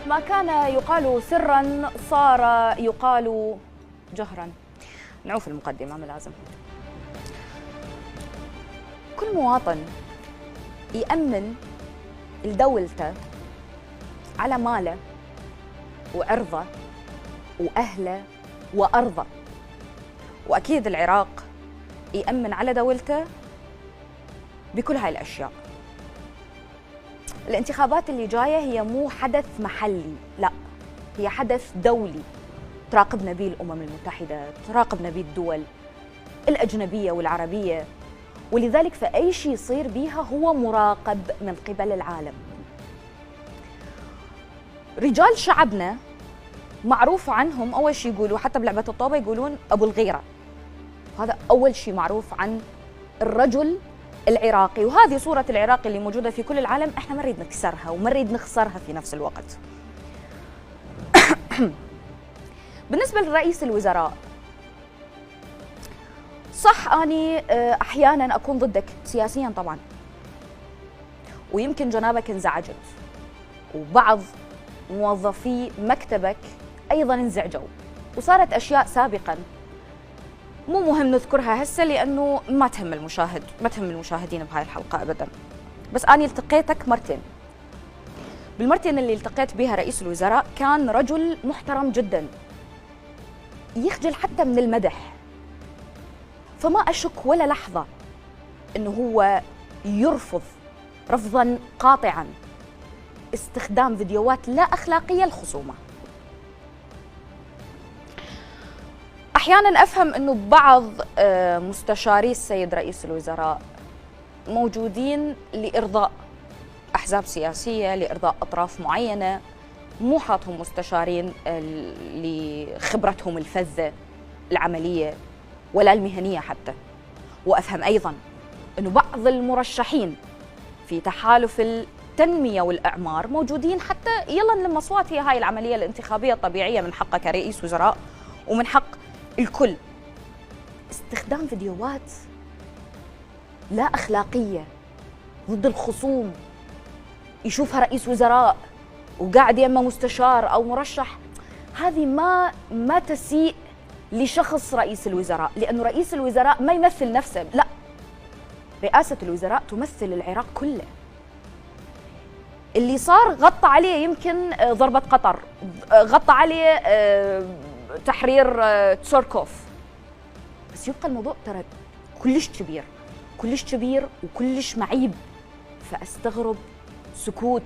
ما كان يقال سرا صار يقال جهرا. نعوف المقدمة ما لازم. كل مواطن يأمن لدولته على ماله وعرضه وأهله وأرضه، وأكيد العراق يأمن على دولته بكل هاي الأشياء. الانتخابات اللي جاية هي مو حدث محلي، لا، هي حدث دولي تراقبنا به الأمم المتحدة، تراقبنا به الدول الأجنبية والعربية، ولذلك فأي شيء يصير بيها هو مراقب من قبل العالم. رجال شعبنا معروف عنهم أول شيء يقولوا، حتى بلعبة الطوبة يقولون أبو الغيرة، هذا أول شيء معروف عن الرجل العراقي، وهذه صورة العراقي اللي موجودة في كل العالم احنا ما نريد نكسرها وما نريد نخسرها في نفس الوقت. بالنسبة لرئيس الوزراء، صح أني أحيانا أكون ضدك سياسيا طبعا، ويمكن جنابك انزعجت وبعض موظفي مكتبك أيضا انزعجوا، وصارت أشياء سابقا مو مهم نذكرها هسه لأنه ما تهم المشاهد، ما تهم المشاهدين بهاي الحلقة أبدا. بس أنا التقيتك مرتين، بالمرتين اللي التقيت بها رئيس الوزراء كان رجل محترم جدا، يخجل حتى من المدح، فما أشك ولا لحظة أنه هو يرفض رفضا قاطعا استخدام فيديوهات لا أخلاقية للخصومة. أحيانا أفهم أنه بعض مستشاري السيد رئيس الوزراء موجودين لإرضاء أحزاب سياسية، لإرضاء أطراف معينة، مو حاطهم مستشارين لخبرتهم الفذة العملية ولا المهنية حتى. وأفهم أيضا أنه بعض المرشحين في تحالف التنمية والإعمار موجودين حتى يلا نلم أصوات، هي هاي العملية الانتخابية الطبيعية من حقك كرئيس وزراء ومن حق الكل. استخدام فيديوهات لا أخلاقية ضد الخصوم يشوفها رئيس وزراء وقاعد يما مستشار أو مرشح، هذه ما تسيء لشخص رئيس الوزراء، لأنه رئيس الوزراء ما يمثل نفسه، لا، رئاسة الوزراء تمثل العراق كله. اللي صار غطى عليه يمكن ضربة قطر، غطى عليه تحرير تسوركوف، بس يبقى الموضوع ترى كلش كبير، كلش كبير وكلش معيب، فأستغرب سكوت